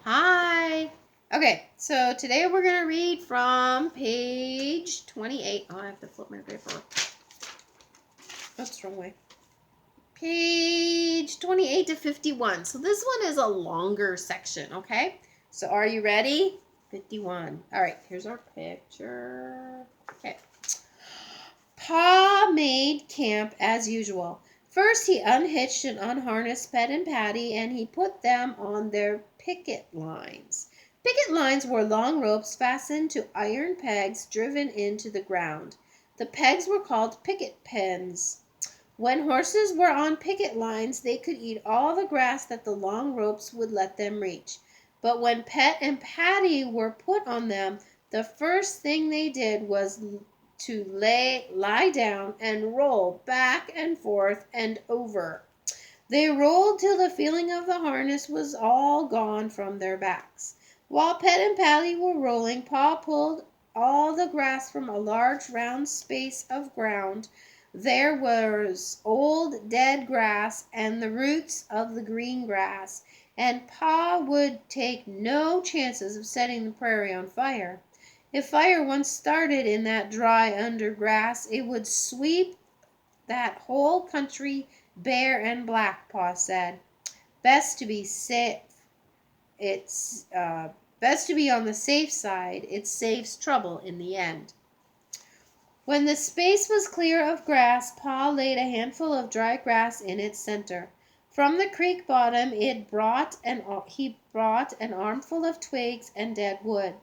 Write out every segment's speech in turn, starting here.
Hi. Okay, so today we're going to read from page 28. Oh, I have to flip my paper. That's the wrong way. Page 28 to 51. So this one is a longer section, okay? So are you ready? 51. All right, here's our picture. Okay. Pa made camp as usual. First, he unhitched and unharnessed Pet and Patty, and he put them on their picket lines. Picket lines were long ropes fastened to iron pegs driven into the ground. The pegs were called picket pens. When horses were on picket lines, they could eat all the grass that the long ropes would let them reach. But when Pet and Patty were put on them, the first thing they did was to lie down and roll back and forth and over. They rolled till the feeling of the harness was all gone from their backs. While Pet and Patty were rolling, Pa pulled all the grass from a large round space of ground. There was old dead grass and the roots of the green grass, and Pa would take no chances of setting the prairie on fire. If fire once started in that dry undergrass, it would sweep that whole country bare and black, Pa said. Best to be safe. It's best to be on the safe side. It saves trouble in the end. When the space was clear of grass, Pa laid a handful of dry grass in its center. From the creek bottom he brought an armful of twigs and dead wood.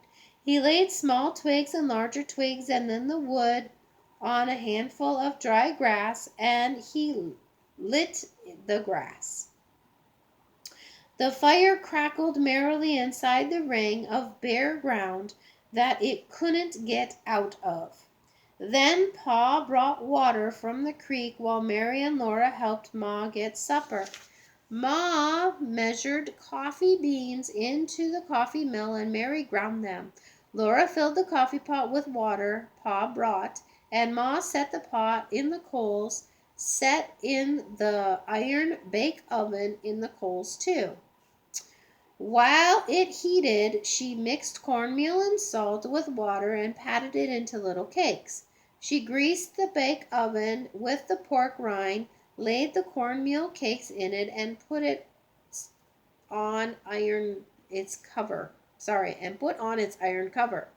He laid small twigs and larger twigs and then the wood on a handful of dry grass, and he lit the grass. The fire crackled merrily inside the ring of bare ground that it couldn't get out of. Then Pa brought water from the creek while Mary and Laura helped Ma get supper. Ma measured coffee beans into the coffee mill and Mary ground them. Laura filled the coffee pot with water Pa brought, and Ma set the pot in the coals, set in the iron bake oven in the coals too. While it heated, she mixed cornmeal and salt with water and patted it into little cakes. She greased the bake oven with the pork rind, laid the cornmeal cakes in it, and put on its iron cover.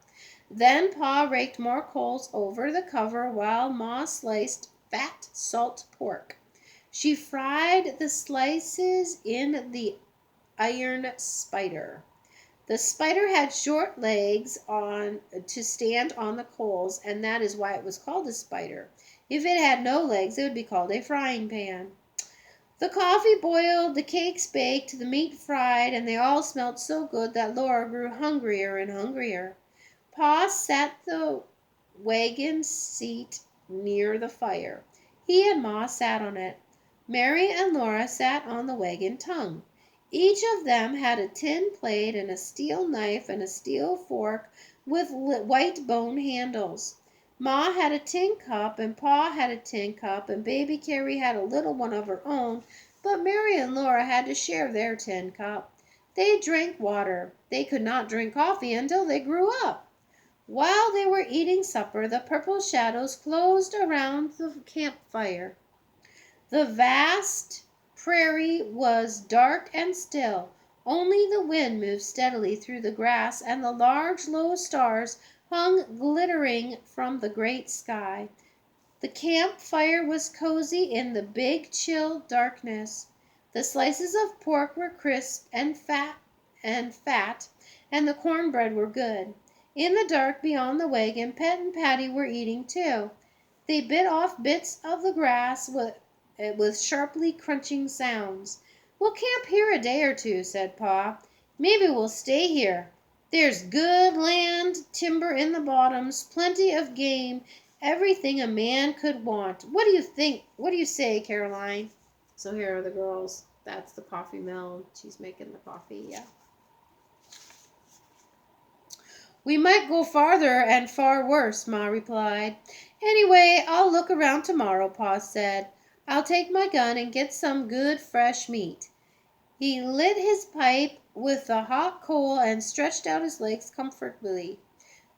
Then Pa raked more coals over the cover while Ma sliced fat salt pork. She fried the slices in the iron spider. The spider had short legs to stand on the coals, and that is why it was called a spider. If it had no legs, it would be called a frying pan. The coffee boiled, the cakes baked, the meat fried, and they all smelt so good that Laura grew hungrier and hungrier. Pa sat the wagon seat near the fire. He and Ma sat on it. Mary and Laura sat on the wagon tongue. Each of them had a tin plate and a steel knife and a steel fork with white bone handles. Ma had a tin cup and Pa had a tin cup and Baby Carrie had a little one of her own, but Mary and Laura had to share their tin cup. They drank water. They could not drink coffee until they grew up. While they were eating supper, the purple shadows closed around the campfire. The vast prairie was dark and still. Only the wind moved steadily through the grass, and the large, low stars hung glittering from the great sky. The campfire was cozy in the big, chill darkness. The slices of pork were crisp and fat, and the cornbread were good. In the dark beyond the wagon, Pet and Patty were eating too. They bit off bits of the grass with sharply crunching sounds. "We'll camp here a day or two," said Pa. "Maybe we'll stay here. There's good land, timber in the bottoms, plenty of game, everything a man could want. What do you think? What do you say, Caroline?" So here are the girls. That's the coffee mill. She's making the coffee, yeah. "We might go farther and far worse," Ma replied. "Anyway, I'll look around tomorrow," Pa said. "I'll take my gun and get some good fresh meat." He lit his pipe with the hot coal and stretched out his legs comfortably.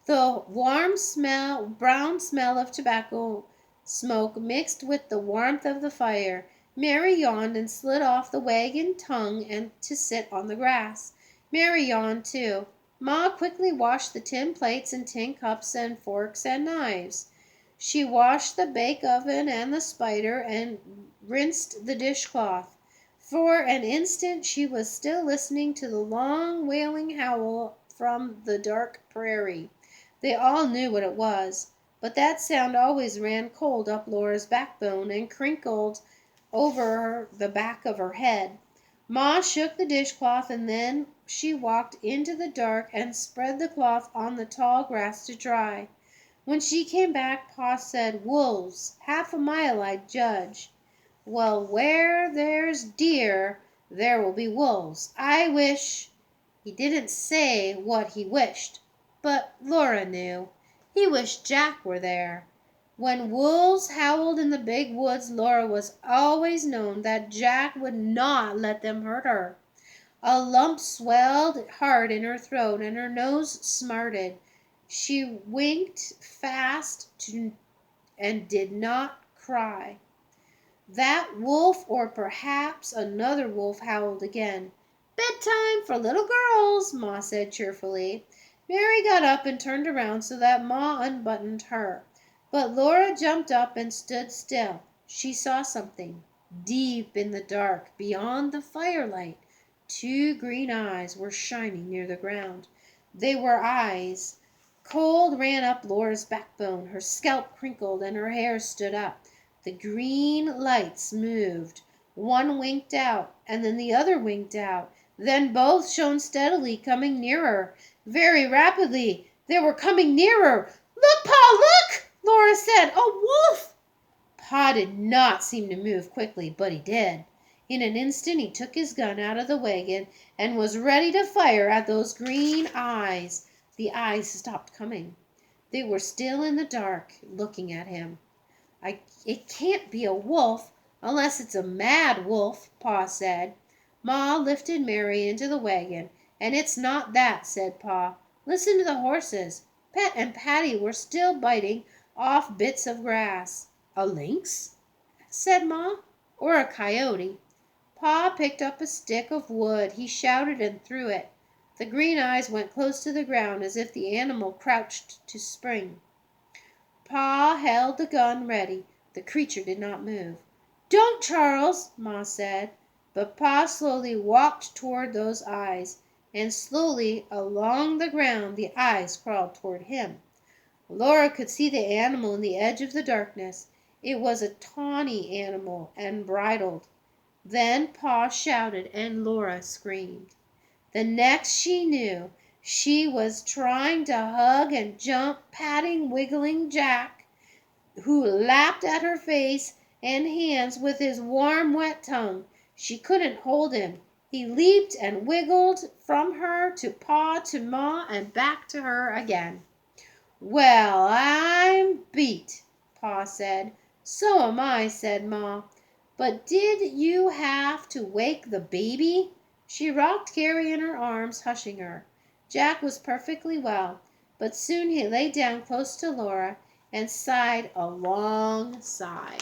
The warm smell, brown smell of tobacco smoke mixed with the warmth of the fire. Mary yawned and slid off the wagon tongue and to sit on the grass. Mary yawned too. Ma quickly washed the tin plates and tin cups and forks and knives. She washed the bake oven and the spider and rinsed the dishcloth. For an instant she was still listening to the long wailing howl from the dark prairie. They all knew what it was, but that sound always ran cold up Laura's backbone and crinkled over the back of her head. Ma shook the dishcloth and then she walked into the dark and spread the cloth on the tall grass to dry. When she came back, Pa said, "Wolves, 1/2 mile, I'd judge." "Well, where there's deer, there will be wolves. I wish—" He didn't say what he wished, but Laura knew. He wished Jack were there. When wolves howled in the big woods, Laura was always known that Jack would not let them hurt her. A lump swelled hard in her throat and her nose smarted. She winked and did not cry. That wolf, or perhaps another wolf, howled again. "Bedtime for little girls," Ma said cheerfully. Mary got up and turned around so that Ma unbuttoned her. But Laura jumped up and stood still. She saw something. Deep in the dark, beyond the firelight, 2 green eyes were shining near the ground. They were eyes. Cold ran up Laura's backbone. Her scalp crinkled and her hair stood up. The green lights moved. One winked out, and then the other winked out. Then both shone steadily, coming nearer. Very rapidly. They were coming nearer. "Look, Pa, look!" Laura said. "A wolf!" Pa did not seem to move quickly, but he did. In an instant he took his gun out of the wagon and was ready to fire at those green eyes. The eyes stopped coming. They were still in the dark, looking at him. "It can't be a wolf unless it's a mad wolf," Pa said. Ma lifted Mary into the wagon. "And it's not that," said Pa. "Listen to the horses." Pet and Patty were still biting off bits of grass. "A lynx?" said Ma. "Or a coyote?" Pa picked up a stick of wood. He shouted and threw it. The green eyes went close to the ground as if the animal crouched to spring. Pa held the gun ready. The creature did not move. "Don't, Charles!" Ma said. But Pa slowly walked toward those eyes, and slowly along the ground the eyes crawled toward him. Laura could see the animal in the edge of the darkness. It was a tawny animal and bridled. Then Pa shouted and Laura screamed. The next she knew, she was trying to hug and jump, patting, wiggling Jack, who lapped at her face and hands with his warm, wet tongue. She couldn't hold him. He leaped and wiggled from her to Pa to Ma and back to her again. "Well, I'm beat," Pa said. "So am I," said Ma. "But did you have to wake the baby?" She rocked Carrie in her arms, hushing her. Jack was perfectly well, but soon he lay down close to Laura and sighed a long sigh.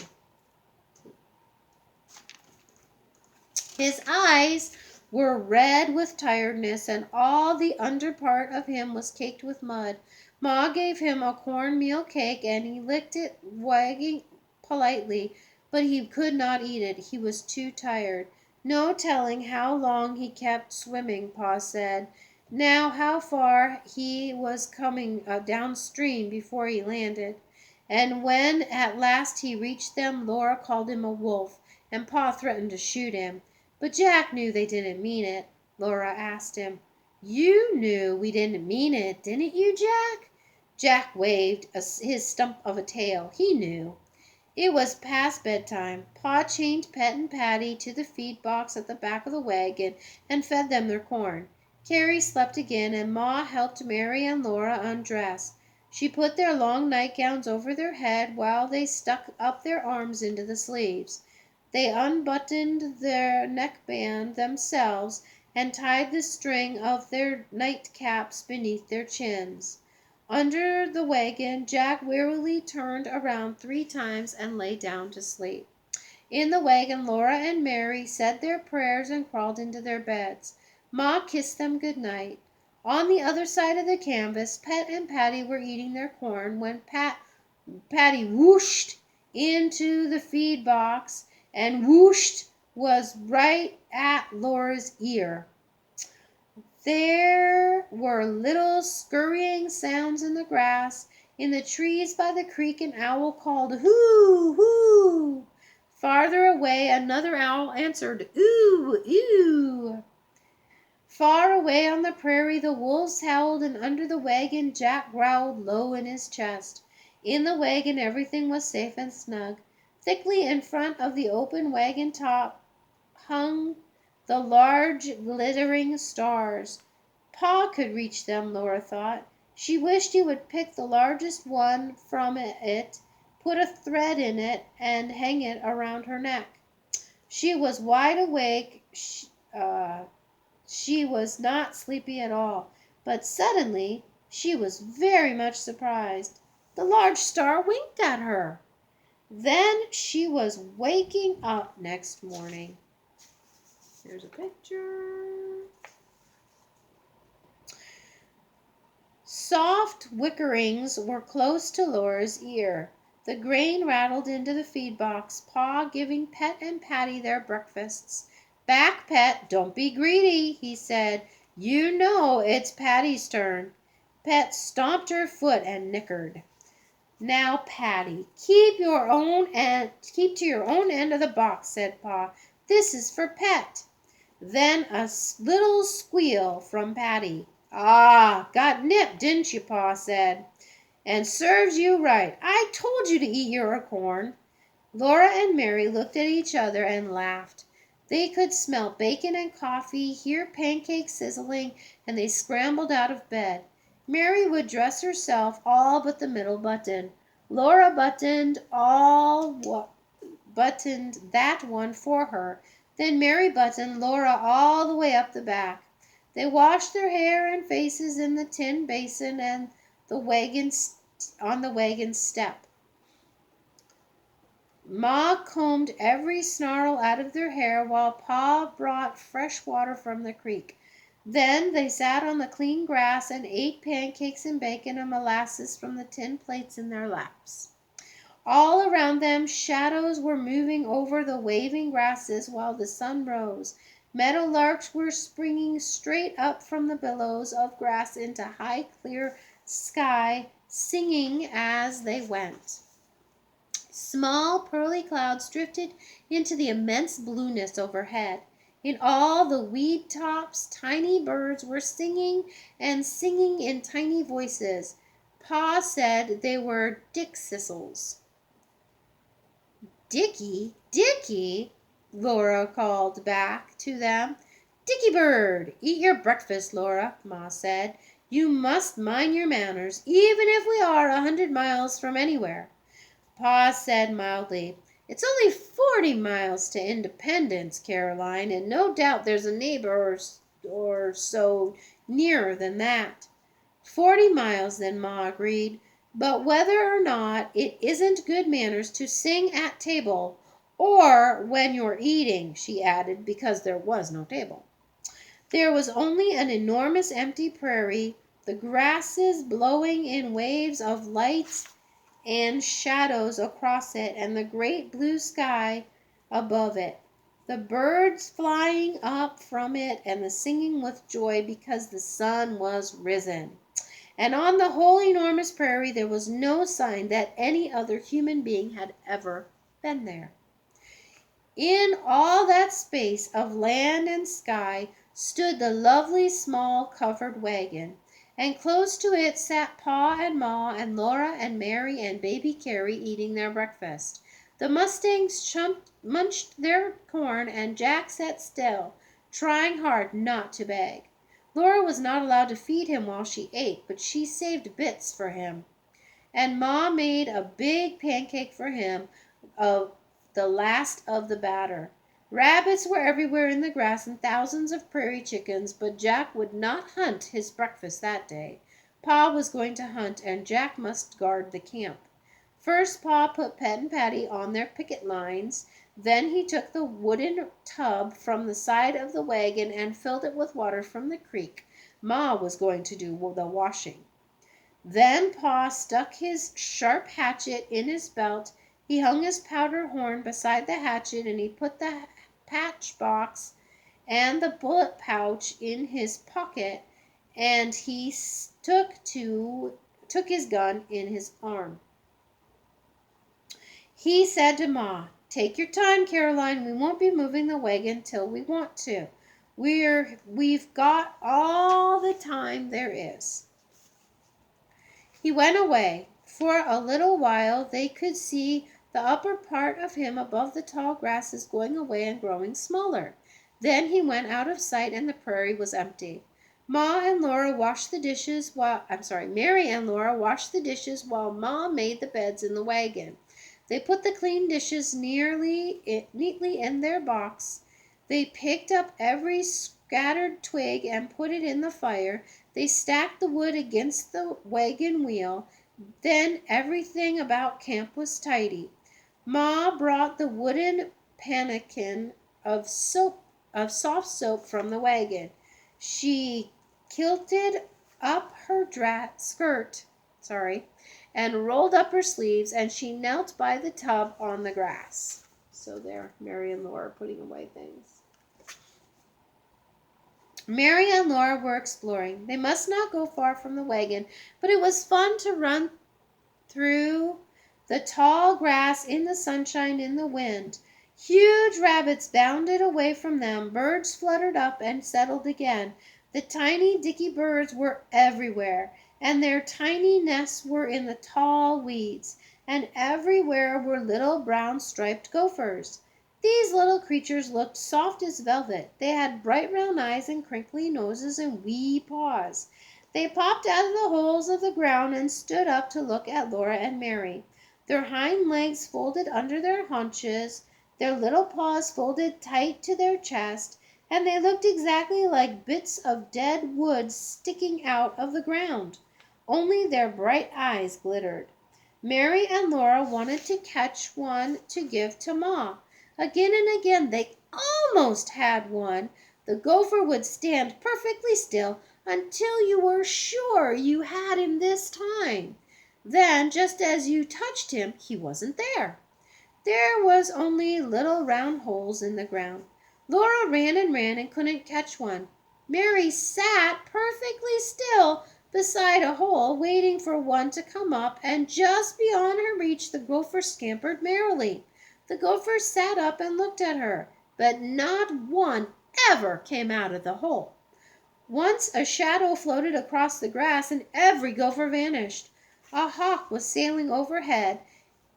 His eyes were red with tiredness, and all the under part of him was caked with mud. Ma gave him a cornmeal cake, and he licked it, wagging politely, but he could not eat it. He was too tired. No telling how long he kept swimming, Pa said. Now how far he was coming downstream before he landed. And when at last he reached them, Laura called him a wolf, and Pa threatened to shoot him. But Jack knew they didn't mean it. Laura asked him, "You knew we didn't mean it, didn't you, Jack?" Jack waved his stump of a tail. He knew. It was past bedtime. Pa chained Pet and Patty to the feed box at the back of the wagon and fed them their corn. Carrie slept again, and Ma helped Mary and Laura undress. She put their long nightgowns over their head while they stuck up their arms into the sleeves. They unbuttoned their neckband themselves and tied the string of their nightcaps beneath their chins. Under the wagon, Jack wearily turned around 3 times and lay down to sleep. In the wagon, Laura and Mary said their prayers and crawled into their beds. Ma kissed them good night. On the other side of the canvas, Pet and Patty were eating their corn when Patty whooshed into the feed box, and whooshed was right at Laura's ear. There were little scurrying sounds in the grass. In the trees by the creek an owl called, "Hoo, hoo!" Farther away another owl answered, "Oo, oo!" Far away on the prairie the wolves howled, and under the wagon Jack growled low in his chest. In the wagon everything was safe and snug. Thickly in front of the open wagon top hung the large glittering stars. Pa could reach them, Laura thought. She wished he would pick the largest one from it, put a thread in it, and hang it around her neck. She was wide awake. She was not sleepy at all, but suddenly she was very much surprised. The large star winked at her. Then she was waking up next morning. Here's a picture. Soft wickerings were close to Laura's ear. The grain rattled into the feed box, Pa giving Pet and Patty their breakfasts. "Back, Pet, don't be greedy," he said. "You know it's Patty's turn." Pet stomped her foot and nickered. "Now, Patty, keep to your own end of the box," said Pa. "This is for Pet." Then a little squeal from Patty. "Ah, got nipped, didn't you?" Pa said. "And serves you right. I told you to eat your corn." Laura and Mary looked at each other and laughed. They could smell bacon and coffee, hear pancakes sizzling, and they scrambled out of bed. Mary would dress herself all but the middle button. Laura buttoned that one for her. Then Mary buttoned Laura all the way up the back. They washed their hair and faces in the tin basin and on the wagon step. Ma combed every snarl out of their hair while Pa brought fresh water from the creek. Then they sat on the clean grass and ate pancakes and bacon and molasses from the tin plates in their laps. All around them shadows were moving over the waving grasses while the sun rose. Meadow larks were springing straight up from the billows of grass into high clear sky, singing as they went. Small pearly clouds drifted into the immense blueness overhead. In all the weed tops tiny birds were singing and singing in tiny voices. Pa said they were dickcissels. "Dickie, Dickie!" Laura called back to them. "Dickie Bird, eat your breakfast, Laura," Ma said. "You must mind your manners, even if we are 100 miles from anywhere." Pa said mildly, "It's only 40 miles to Independence, Caroline, and no doubt there's a neighbor or so nearer than that." "40 miles, then," Ma agreed. "But whether or not, it isn't good manners to sing at table, or when you're eating," she added, because there was no table. There was only an enormous empty prairie, the grasses blowing in waves of lights and shadows across it, and the great blue sky above it, the birds flying up from it and the singing with joy because the sun was risen. And on the whole enormous prairie there was no sign that any other human being had ever been there. In all that space of land and sky stood the lovely small covered wagon, and close to it sat Pa and Ma and Laura and Mary and baby Carrie eating their breakfast. The mustangs munched their corn, and Jack sat still, trying hard not to beg. Laura was not allowed to feed him while she ate, but she saved bits for him. And Ma made a big pancake for him of the last of the batter. Rabbits were everywhere in the grass and thousands of prairie chickens, but Jack would not hunt his breakfast that day. Pa was going to hunt, and Jack must guard the camp. First, Pa put Pet and Patty on their picket lines. Then he took the wooden tub from the side of the wagon and filled it with water from the creek. Ma was going to do the washing. Then Pa stuck his sharp hatchet in his belt. He hung his powder horn beside the hatchet, and he put the patch box and the bullet pouch in his pocket, and he took his gun in his arm. He said to Ma, "Take your time, Caroline. We won't be moving the wagon till we want to. We've got all the time there is." He went away. For a little while they could see the upper part of him above the tall grasses going away and growing smaller. Then he went out of sight and the prairie was empty. Mary and Laura washed the dishes while Ma made the beds in the wagon. They put the clean dishes neatly in their box. They picked up every scattered twig and put it in the fire. They stacked the wood against the wagon wheel. Then everything about camp was tidy. Ma brought the wooden pannikin of soft soap from the wagon. She kilted up her skirt, and rolled up her sleeves, and she knelt by the tub on the grass. So there, Mary and Laura putting away things. Mary and Laura were exploring. They must not go far from the wagon, but it was fun to run through the tall grass in the sunshine in the wind. Huge rabbits bounded away from them. Birds fluttered up and settled again. The tiny dicky birds were everywhere, and their tiny nests were in the tall weeds, and everywhere were little brown striped gophers. These little creatures looked soft as velvet. They had bright round eyes and crinkly noses and wee paws. They popped out of the holes of the ground and stood up to look at Laura and Mary. Their hind legs folded under their haunches, their little paws folded tight to their chest, and they looked exactly like bits of dead wood sticking out of the ground. Only their bright eyes glittered. Mary and Laura wanted to catch one to give to Ma. Again and again they almost had one. The gopher would stand perfectly still until you were sure you had him this time. Then, just as you touched him, he wasn't there. There was only little round holes in the ground. Laura ran and couldn't catch one. Mary sat perfectly still beside a hole, waiting for one to come up, and just beyond her reach the gopher scampered merrily. The gopher sat up and looked at her, but not one ever came out of the hole. Once a shadow floated across the grass, and every gopher vanished. A hawk was sailing overhead.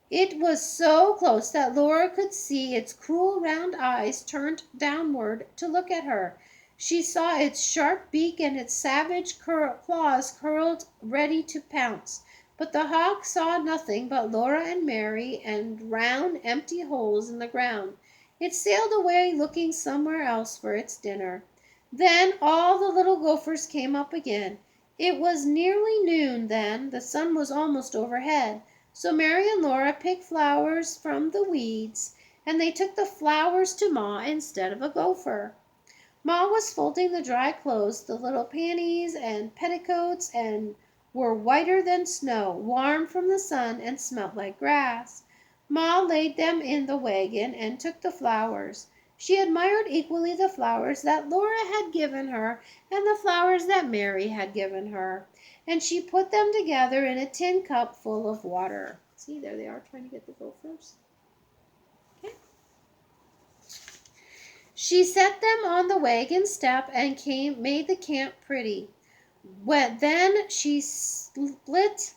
It was so close that Laura could see its cruel round eyes turned downward to look at her. She saw its sharp beak and its savage claws curled ready to pounce. But the hawk saw nothing but Laura and Mary and round, empty holes in the ground. It sailed away looking somewhere else for its dinner. Then all the little gophers came up again. It was nearly noon then. The sun was almost overhead. So Mary and Laura picked flowers from the weeds, and they took the flowers to Ma instead of a gopher. Ma was folding the dry clothes. The little panties and petticoats and were whiter than snow, warm from the sun, and smelt like grass. Ma laid them in the wagon and took the flowers. She admired equally the flowers that Laura had given her and the flowers that Mary had given her, and she put them together in a tin cup full of water. See, there they are trying to get the gophers. Okay. She set them on the wagon step and made the camp pretty. Then she split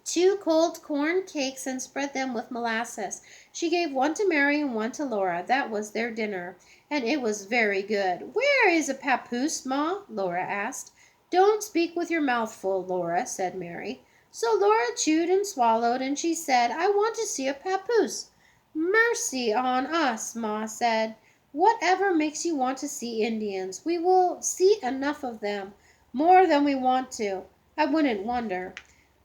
2 cold corn cakes and spread them with molasses. She gave one to Mary and one to Laura. That was their dinner, and it was very good. "Where is a papoose, Ma?" Laura asked. "Don't speak with your mouth full, Laura," said Mary. So Laura chewed and swallowed, and she said, "I want to see a papoose." Mercy on us, Ma said. Whatever makes you want to see Indians? We will see enough of them, more than we want to. I wouldn't wonder.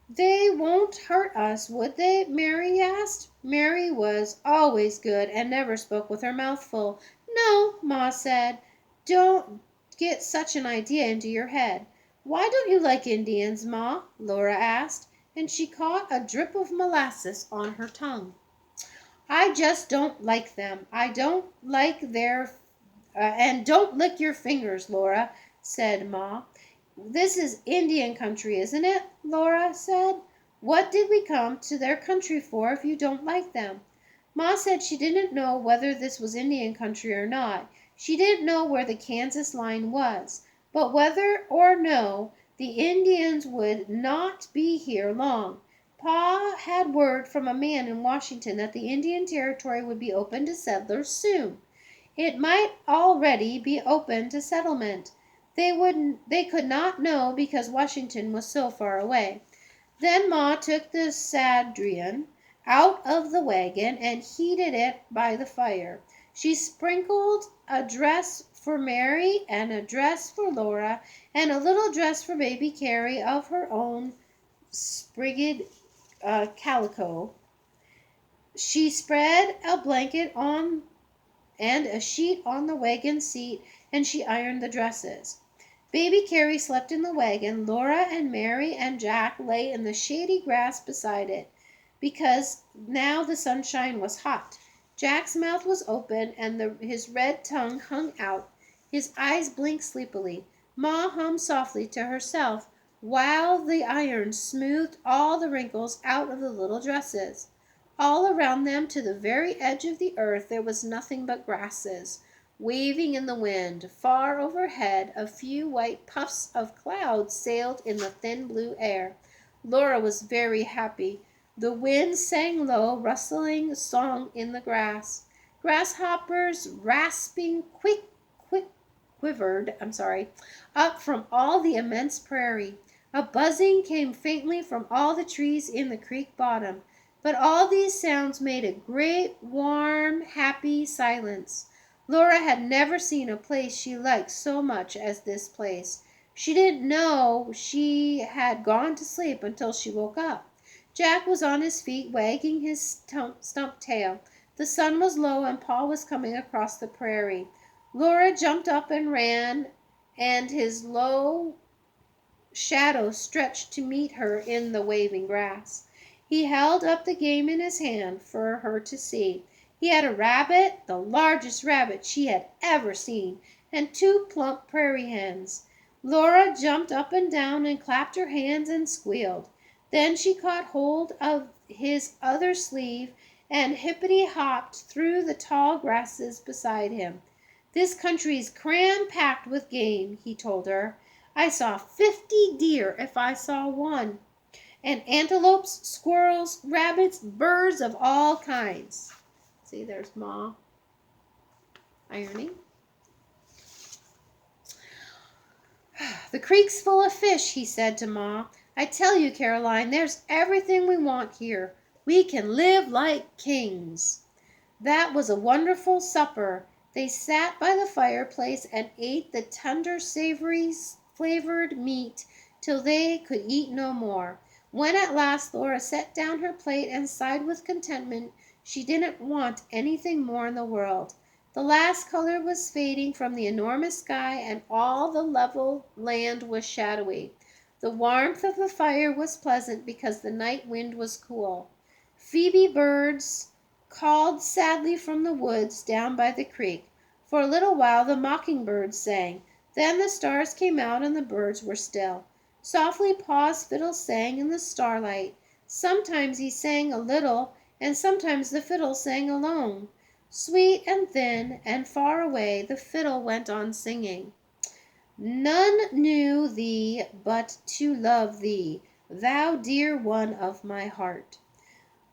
They won't hurt us, would they? Mary asked. Mary was always good and never spoke with her mouth full. No, Ma said. Don't get such an idea into your head. Why don't you like Indians, Ma? Laura asked, and she caught a drip of molasses on her tongue. I just don't like them. I don't like their and don't lick your fingers, Laura, said Ma. This is Indian country, isn't it? Laura said. What did we come to their country for if you don't like them? Ma said she didn't know whether this was Indian country or not. She didn't know where the Kansas line was. But whether or no, the Indians would not be here long. Pa had word from a man in Washington that the Indian Territory would be open to settlers soon. It might already be open to settlement. They could not know because Washington was so far away. Then Ma took the sadrian out of the wagon and heated it by the fire. She sprinkled a dress for Mary and a dress for Laura and a little dress for baby Carrie of her own sprigged calico. She spread a blanket on and a sheet on the wagon seat, and she ironed the dresses. Baby Carrie slept in the wagon. Laura and Mary and Jack lay in the shady grass beside it, because now the sunshine was hot. Jack's mouth was open, and his red tongue hung out. His eyes blinked sleepily. Ma hummed softly to herself, while the iron smoothed all the wrinkles out of the little dresses. All around them, to the very edge of the earth, there was nothing but grasses, waving in the wind. Far overhead, a few white puffs of cloud sailed in the thin blue air. Laura was very happy. The wind sang low, rustling song in the grass. Grasshoppers, rasping, quivered, up from all the immense prairie. A buzzing came faintly from all the trees in the creek bottom. But all these sounds made a great, warm, happy silence. Laura had never seen a place she liked so much as this place. She didn't know she had gone to sleep until she woke up. Jack was on his feet, wagging his stump tail. The sun was low, and Pa was coming across the prairie. Laura jumped up and ran, and his low shadow stretched to meet her in the waving grass. He held up the game in his hand for her to see. He had a rabbit, the largest rabbit she had ever seen, and two plump prairie hens. Laura jumped up and down and clapped her hands and squealed. Then she caught hold of his other sleeve and hippity-hopped through the tall grasses beside him. This country's cram-packed with game, he told her. I saw 50 deer if I saw one, and antelopes, squirrels, rabbits, birds of all kinds. See, there's Ma ironing. The creek's full of fish, he said to Ma. I tell you, Caroline, there's everything we want here. We can live like kings. That was a wonderful supper. They sat by the fireplace and ate the tender, savory, flavored meat till they could eat no more. When at last Laura set down her plate and sighed with contentment, she didn't want anything more in the world. The last color was fading from the enormous sky, and all the level land was shadowy. The warmth of the fire was pleasant because the night wind was cool. Phoebe birds called sadly from the woods down by the creek. For a little while the mockingbirds sang. Then the stars came out and the birds were still. Softly Pa's fiddle sang in the starlight. Sometimes he sang a little, and sometimes the fiddle sang alone. Sweet and thin and far away, the fiddle went on singing. None knew thee but to love thee, thou dear one of my heart.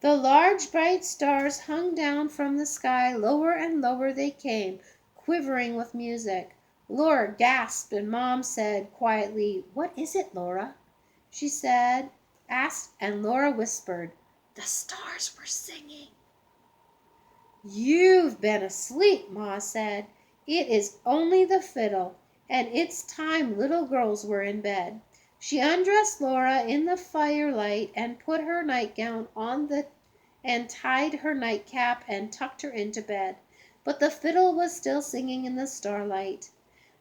The large bright stars hung down from the sky. Lower and lower they came, quivering with music. Laura gasped, and Mom said quietly, "What is it, Laura?" She asked, and Laura whispered, "The stars were singing." "You've been asleep," Ma said. "It is only the fiddle, and it's time little girls were in bed." She undressed Laura in the firelight and put her nightgown on and tied her nightcap and tucked her into bed. But the fiddle was still singing in the starlight.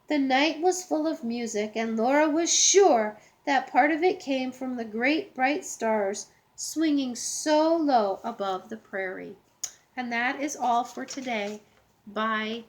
The night was full of music, and Laura was sure that part of it came from the great bright stars swinging so low above the prairie. And that is all for today. Bye.